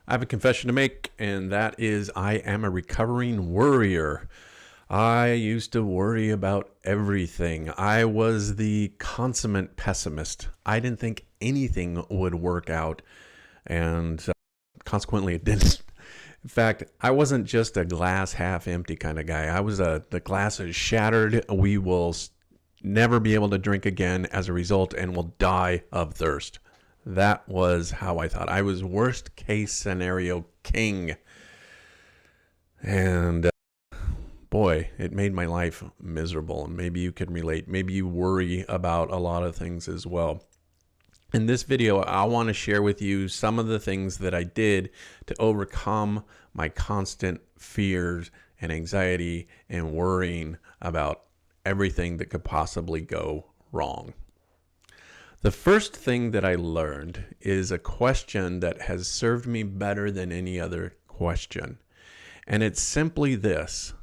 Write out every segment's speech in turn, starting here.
I have a confession to make, and that is I am a recovering worrier. I used to worry about everything. I was the consummate pessimist. I didn't think anything would work out, and consequently, it didn't. In fact, I wasn't just a glass half empty kind of guy. I was the glass is shattered. We will never be able to drink again as a result, and will die of thirst. That was how I thought. I was worst case scenario king. And boy, it made my life miserable. And maybe you can relate. Maybe you worry about a lot of things as well. In this video, I want to share with you some of the things that I did to overcome my constant fears and anxiety and worrying about everything that could possibly go wrong. The first thing that I learned is a question that has served me better than any other question. And it's simply this.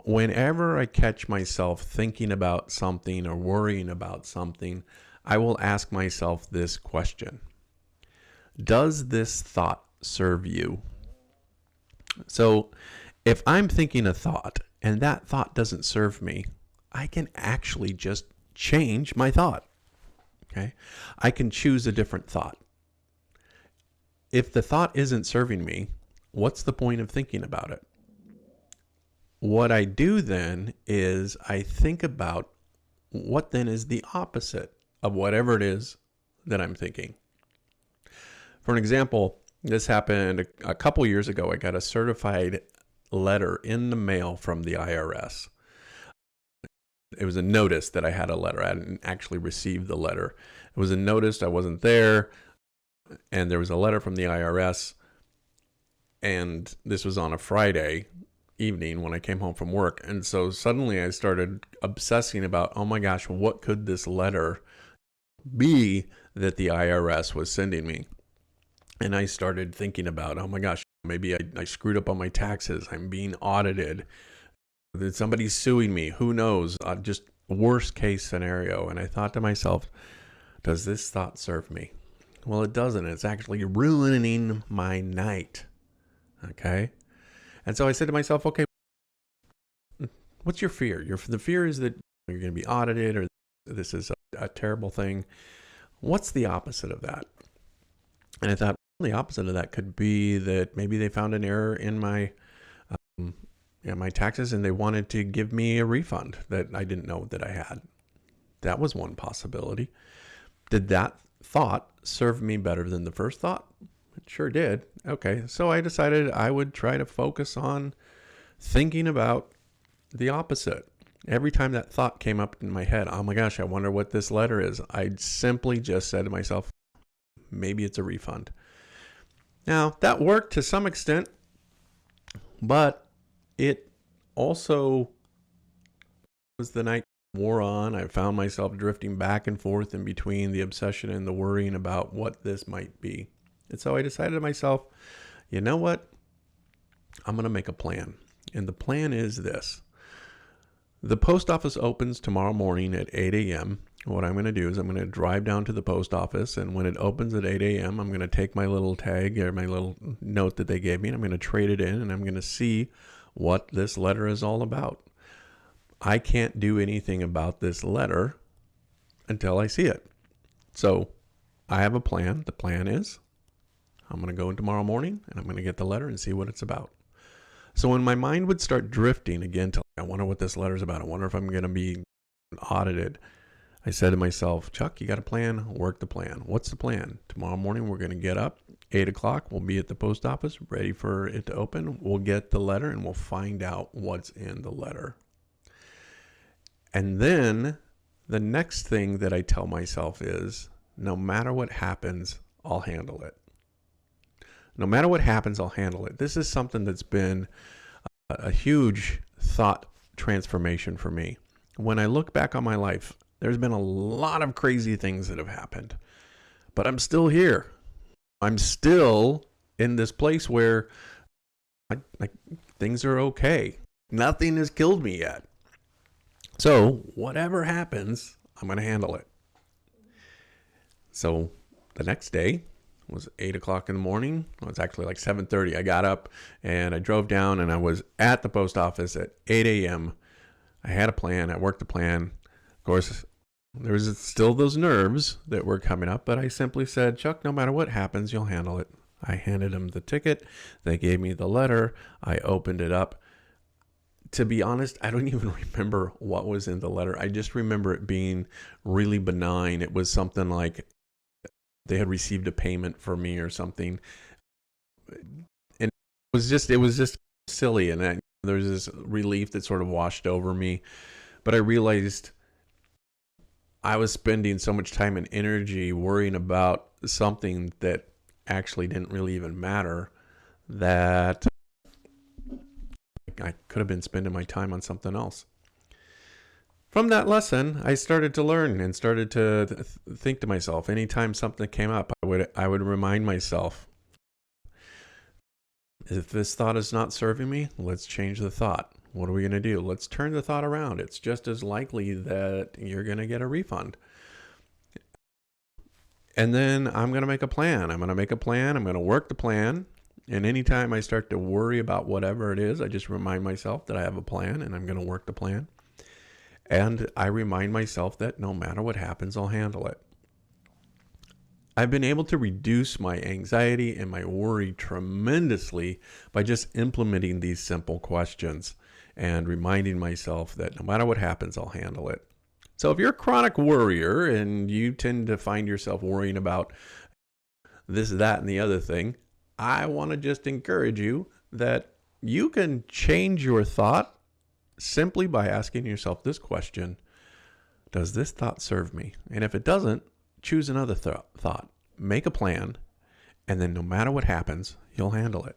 Whenever I catch myself thinking about something or worrying about something, I will ask myself this question. Does this thought serve you? So if I'm thinking a thought and that thought doesn't serve me, I can actually just change my thought. Okay, I can choose a different thought. If the thought isn't serving me, what's the point of thinking about it? What I do then is I think about what then is the opposite of whatever it is that I'm thinking. For an example, this happened a couple years ago. I got a certified letter in the mail from the IRS. It was a notice that I had a letter. I hadn't actually received the letter. It was a notice. I wasn't there. And there was a letter from the IRS. And this was on a Friday evening when I came home from work. And so suddenly I started obsessing about, oh my gosh, what could this letter be that the IRS was sending me? And I started thinking about, oh my gosh, maybe I screwed up on my taxes. I'm being audited. That somebody's suing me. Who knows? Just worst case scenario. And I thought to myself, does this thought serve me? Well, it doesn't. It's actually ruining my night. Okay. And so I said to myself, okay, what's your fear? The fear is that you're going to be audited or this is a terrible thing. What's the opposite of that? And I thought the opposite of that could be that maybe they found an error in my taxes and they wanted to give me a refund that I didn't know that I had. That was one possibility. Did that thought serve me better than the first thought? It sure did. Okay, so I decided I would try to focus on thinking about the opposite. Every time that thought came up in my head, oh my gosh, I wonder what this letter is, I simply just said to myself, maybe it's a refund. Now, that worked to some extent, but it also, as the night wore on, I found myself drifting back and forth in between the obsession and the worrying about what this might be. And so I decided to myself, you know what? I'm going to make a plan. And the plan is this. The post office opens tomorrow morning at 8 a.m. What I'm going to do is I'm going to drive down to the post office, and when it opens at 8 a.m., I'm going to take my little tag or my little note that they gave me, and I'm going to trade it in, and I'm going to see what this letter is all about. I can't do anything about this letter until I see it. So I have a plan. The plan is I'm going to go in tomorrow morning and I'm going to get the letter and see what it's about. So when my mind would start drifting again to, I wonder what this letter is about. I wonder if I'm going to be audited. I said to myself, Chuck, you got a plan? Work the plan. What's the plan? Tomorrow morning, we're going to get up. 8 o'clock, we'll be at the post office, ready for it to open. We'll get the letter and we'll find out what's in the letter. And then the next thing that I tell myself is, no matter what happens, I'll handle it. No matter what happens, I'll handle it. This is something that's been a huge thought transformation for me. When I look back on my life, there's been a lot of crazy things that have happened, but I'm still here. I'm still in this place where things are okay. Nothing has killed me yet. So whatever happens, I'm going to handle it. So the next day, was 8 o'clock in the morning. It was actually like 7:30. I got up and I drove down, and I was at the post office at 8 a.m. I had a plan. I worked the plan. Of course, there was still those nerves that were coming up, but I simply said, Chuck, no matter what happens, you'll handle it. I handed them the ticket. They gave me the letter. I opened it up. To be honest, I don't even remember what was in the letter. I just remember it being really benign. It was something like they had received a payment for me or something. And it was just silly. And there was this relief that sort of washed over me. But I realized I was spending so much time and energy worrying about something that actually didn't really even matter, that I could have been spending my time on something else. From that lesson, I started to learn and started to think to myself, anytime something came up, I would remind myself, if this thought is not serving me, let's change the thought. What are we going to do? Let's turn the thought around. It's just as likely that you're going to get a refund. And then I'm going to make a plan. I'm going to work the plan. And anytime I start to worry about whatever it is, I just remind myself that I have a plan and I'm going to work the plan. And I remind myself that no matter what happens, I'll handle it. I've been able to reduce my anxiety and my worry tremendously by just implementing these simple questions and reminding myself that no matter what happens, I'll handle it. So if you're a chronic worrier and you tend to find yourself worrying about this, that, and the other thing, I want to just encourage you that you can change your thought simply by asking yourself this question: does this thought serve me? And if it doesn't, choose another thought, make a plan, and then no matter what happens, you'll handle it.